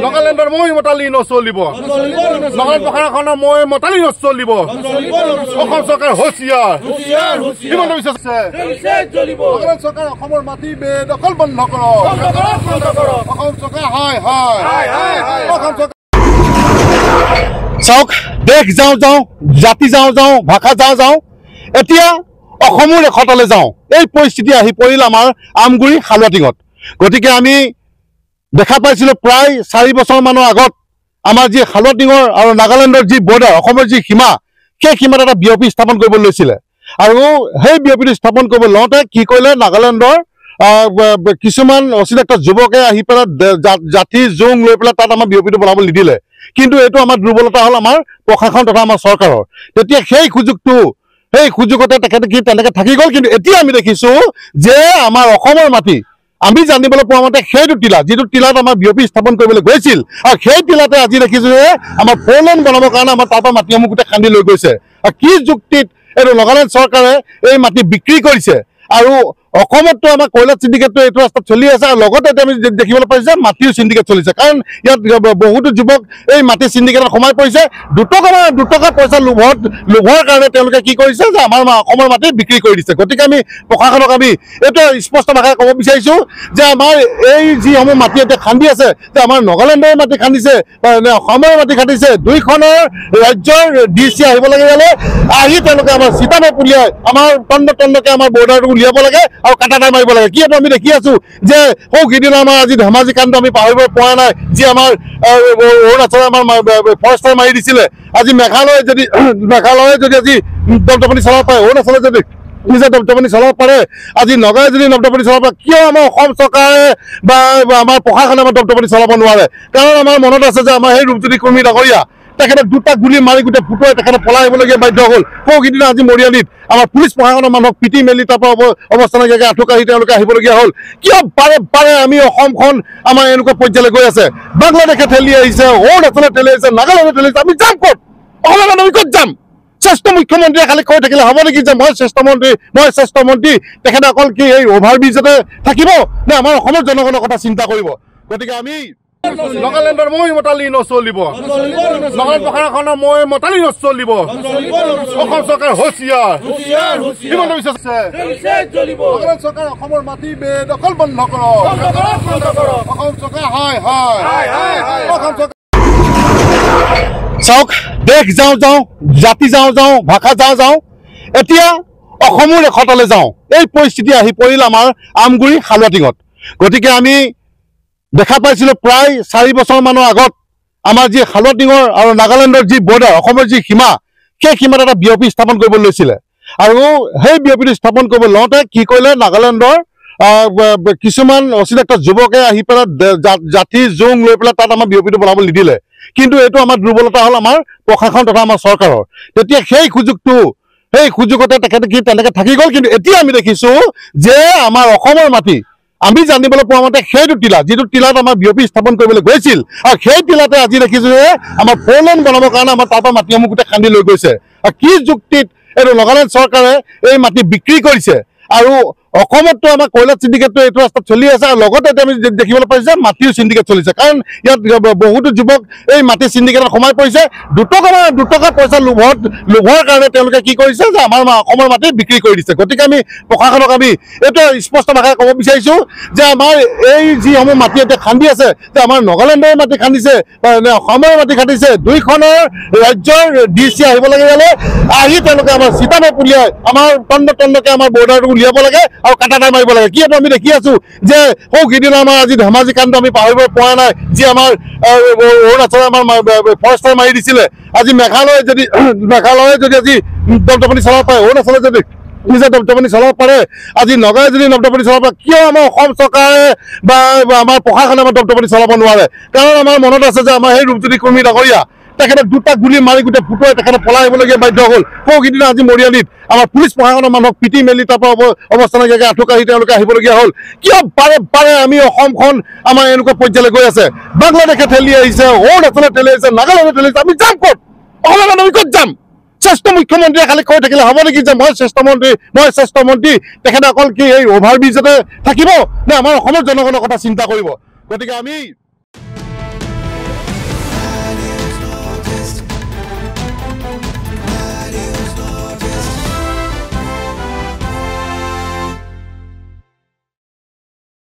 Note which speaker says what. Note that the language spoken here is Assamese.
Speaker 1: নাগালেণ্ডৰ মই মতালি নচলিব নাগালেণ্ড প্ৰশাসনৰ মই মতালি নচলিব অসম চৰকাৰ হুঁচিয়াৰ হিমন্ত বিশ্ব নাগালেণ্ড চৰকাৰ অসমৰ মাটি বেদখল বন্ধ কৰক অসম চৰকাৰ হয় অসম চৰকাৰ চাওক দেশ যাওঁ যাওঁ জাতি যাওঁ যাওঁ ভাষা যাওঁ যাওঁ এতিয়া অসমৰ ৰেখতলৈ যাওঁ এই পৰিস্থিতি আহি পৰিল আমাৰ আমগুৰি হালুৱাটিঙত গতিকে আমি দেখা পাইছিলোঁ প্ৰায় 4 বছৰমানৰ আগত আমাৰ যি হালুৱাটিঙৰ আৰু নাগালেণ্ডৰ যি বৰ্ডাৰ অসমৰ যি সীমা সেই সীমাত এটা বিঅপি স্থাপন কৰিব লৈছিলে আৰু সেই বিঅপিটো স্থাপন কৰিব লওঁতে কি কৰিলে নাগালেণ্ডৰ কিছুমান অচিনাক্ত যুৱকে আহি পেলাই জাতি জোং লৈ পেলাই তাত আমাৰ বিঅপিটো বনাব নিদিলে কিন্তু এইটো আমাৰ দুৰ্বলতা হ'ল আমাৰ প্ৰশাসন তথা আমাৰ চৰকাৰৰ তেতিয়া সেই সুযোগতে তেখেতে কি তেনেকৈ থাকি গ'ল কিন্তু এতিয়া আমি দেখিছোঁ যে আমাৰ অসমৰ মাটি আমি জানিবলৈ পোৱা মতে সেইটো টিলা যিটো টিলাত আমাৰ বিঅপি স্থাপন কৰিবলৈ গৈছিল আৰু সেই টিলাতে আজি দেখিছোঁ যে আমাৰ ফ'ৰলেন বনাবৰ কাৰণে আমাৰ তাৰ পৰা মাটিসমূহ গোটেই খান্দি লৈ গৈছে আৰু কি যুক্তিত এইটো নাগালেণ্ড চৰকাৰে এই মাটি বিক্ৰী কৰিছে আৰু অসমতো আমাৰ কয়লা চিণ্ডিকেটটো এইটো ৰাস্তাত চলি আছে আৰু লগতে আমি দেখিবলৈ পাইছোঁ যে মাটিও চিণ্ডিকেট চলিছে কাৰণ ইয়াত বহুতো যুৱক এই মাটি চিণ্ডিকেটত সোমাই পৰিছে দুটকা পইচা লোভৰ কাৰণে তেওঁলোকে কি কৰিছে যে আমাৰ অসমৰ মাটি বিক্ৰী কৰি দিছে গতিকে আমি প্ৰশাসনক আমি এইটো স্পষ্ট ভাষাৰে ক'ব বিচাৰিছোঁ যে আমাৰ এই যিসমূহ মাটি এতিয়া খান্দি আছে যে আমাৰ নাগালেণ্ডৰ মাটি খান্দিছে বা অসমৰ মাটি খান্দিছে দুইখনৰ ৰাজ্যৰ DC আহিব লাগে ইয়ালৈ আহি তেওঁলোকে আমাৰ চিতামে পুলিয়াই আমাৰ তণ্ডকে আমাৰ বৰ্ডাৰটো উলিয়াব লাগে আৰু কাটাটাই মাৰিব লাগে কিয়নো আমি দেখি আছোঁ যে সৌকেইদিন আমাৰ আজি ধেমাজি কাণ্ড আমি পাহৰিব পৰা নাই যি আমাৰ অৰুণাচলে আমাৰ ফৰেষ্টাৰ মাৰি দিছিলে আজি মেঘালয়ে যদি আজি দপদপনি চলাব পাৰে অৰুণাচলে যদি নিজে দপদপনি চলাব পাৰে আজি নগাঁৱে যদি দপদপনি চলাব পাৰে কিয় আমাৰ অসম চৰকাৰে বা আমাৰ প্ৰশাসনে আমাৰ দপদপনি চলাব নোৱাৰে কাৰণ আমাৰ মনত আছে যে আমাৰ সেই ৰূপজ্যোতি কুৰ্মী ডাঙৰীয়া তেখেতে দুটা গুলি মাৰি গোটেই ফুটুৱাই তেখেতে পলাই আহিবলগীয়া বাধ্য হ'ল সৌকেইদিনা আজি মৰিয়ালিত আমাৰ পুলিচ প্ৰশাসনৰ মানুহক পিটি মেলি তাৰ পৰা অৱস্থা নাইকিয়াকৈ আঁঠুকাঢ়ি তেওঁলোকে আহিবলগীয়া হ'ল কিয় বাৰে আমি অসমখন আমাৰ এনেকুৱা পৰ্যায়লৈ গৈ আছে বাংলাদেশে ঠেলি আহিছে অৰুণাচলে ঠেলি আহিছে নাগালেণ্ডে ঠেলি আহিছে আমি যাম ক'ত অসমৰ আমি ক'ত যাম শ্ৰেষ্ঠ মুখ্যমন্ত্ৰীয়ে খালি কৈ থাকিলে হ'ব নেকি যে মই শ্ৰেষ্ঠ মন্ত্ৰী তেখেতে অকল কি এই অভাৰব্ৰিজতে থাকিব নে আমাৰ অসমৰ জনগণৰ কথা চিন্তা কৰিব গতিকে আমি নাগালেণ্ডৰ মই মতালি নচলিব নাগালেণ্ড প্ৰশাসনৰ মই মতালি নচলিব অসম চৰকাৰ হুঁচিয়াৰ হিমন্ত বিশ্ব নাগালেণ্ড চৰকাৰ অসমৰ মাটি বেদখল বন্ধ কৰক অসম চৰকাৰ হয় অসম চৰকাৰ চাওক দেশ যাওঁ যাওঁ জাতি যাওঁ যাওঁ ভাষা যাওঁ যাওঁ এতিয়া অসমৰ ৰেখতলৈ যাওঁ এই পৰিস্থিতি আহি পৰিল আমাৰ আমগুৰি হালুৱাটিঙত গতিকে আমি দেখা পাইছিলোঁ প্ৰায় 4 বছৰমানৰ আগত আমাৰ যি হালুৱাটিঙৰ আৰু নাগালেণ্ডৰ যি বৰ্ডাৰ অসমৰ যি সীমা সেই সীমাত এটা বিঅপি স্থাপন কৰিব লৈছিলে আৰু সেই বিঅপিটো স্থাপন কৰিব লওঁতে কি কৰিলে নাগালেণ্ডৰ কিছুমান অচিনাক্ত যুৱকে আহি পেলাই জাতি জোং লৈ পেলাই তাত আমাৰ বিঅপিটো বনাব নিদিলে কিন্তু এইটো আমাৰ দুৰ্বলতা হ'ল আমাৰ প্ৰশাসন তথা আমাৰ চৰকাৰৰ তেতিয়া সেই সুযোগতে তেখেতে কি তেনেকৈ থাকি গ'ল কিন্তু এতিয়া আমি দেখিছোঁ যে আমাৰ অসমৰ মাটি আমি জানিবলৈ পোৱা মতে সেইটো টিলা যিটো টিলাত আমাৰ বিঅপি স্থাপন কৰিবলৈ গৈছিল আৰু সেই টিলাতে আজি দেখিছোঁ যে আমাৰ ফ'ৰলেন বনাবৰ কাৰণে আমাৰ তাৰ পৰা মাটিসমূহ গোটেই খান্দি লৈ গৈছে আৰু কি যুক্তিত এইটো নাগালেণ্ড চৰকাৰে এই মাটি বিক্ৰী কৰিছে আৰু অসমতো আমাৰ কয়লা চিণ্ডিকেটটো এইটো ৰাস্তাত চলি আছে আৰু লগতে আমি দেখিবলৈ পাইছোঁ যে মাটিও চিণ্ডিকেট চলিছে কাৰণ ইয়াত বহুতো যুৱক এই মাটি চিণ্ডিকেটত সোমাই পৰিছে দুটকা পইচা লোভৰ কাৰণে তেওঁলোকে কি কৰিছে যে আমাৰ অসমৰ মাটি বিক্ৰী কৰি দিছে গতিকে আমি প্ৰশাসনক আমি এইটো স্পষ্ট ভাষাৰে ক'ব বিচাৰিছোঁ যে আমাৰ এই যিসমূহ মাটি এতিয়া খান্দি আছে যে আমাৰ নাগালেণ্ডৰ মাটি খান্দিছে বা অসমৰ মাটি খান্দিছে দুইখনৰ ৰাজ্যৰ DC আহিব লাগে ইয়ালৈ আহি তেওঁলোকে আমাৰ চিতামে পুলিয়াই আমাৰ তণ্ডকে আমাৰ বৰ্ডাৰটো উলিয়াব লাগে আৰু কাটাটাই মাৰিব লাগে কিয়নো আমি দেখি আছোঁ যে সৌকেইদিন আমাৰ আজি ধেমাজি কাণ্ড আমি পাহৰিব পৰা নাই যি আমাৰ অৰুণাচলে আমাৰ ফৰেষ্টাৰ মাৰি দিছিলে আজি মেঘালয়ে যদি আজি দপদপনি চলাব পাৰে অৰুণাচলে যদি নিজে দপদপনি চলাব পাৰে আজি নগাঁৱে যদি দপদপনি চলাব পাৰে কিয় আমাৰ অসম চৰকাৰে বা আমাৰ প্ৰশাসনে আমাৰ দপদপনি চলাব নোৱাৰে কাৰণ আমাৰ মনত আছে যে আমাৰ সেই ৰূপজ্যোতি কুৰ্মী ডাঙৰীয়া তেখেতে দুটা গুলি মাৰি গোটেই ফুটুৱাই তেখেতে পলাই আহিবলগীয়া বাধ্য হ'ল সৌকেইদিনা আজি মৰিয়ালিত আমাৰ পুলিচ প্ৰশাসনৰ মানুহক পিটি মেলি তাৰ পৰা অৱস্থা নাইকিয়াকৈ আঁঠুকাঢ়ি তেওঁলোকে আহিবলগীয়া হ'ল কিয় বাৰে আমি অসমখন আমাৰ এনেকুৱা পৰ্যায়লৈ গৈ আছে বাংলাদেশে ঠেলি আহিছে অৰুণাচলে ঠেলি আহিছে নাগালেণ্ডে ঠেলি আহিছে আমি যাম ক'ত অসমৰ আমি ক'ত যাম শ্ৰেষ্ঠ মুখ্যমন্ত্ৰীয়ে খালি কৈ থাকিলে হ'ব নেকি যে মই শ্ৰেষ্ঠ মন্ত্ৰী তেখেতে অকল কি এই অভাৰব্ৰিজতে থাকিব নে আমাৰ অসমৰ জনগণৰ কথা চিন্তা কৰিব গতিকে আমি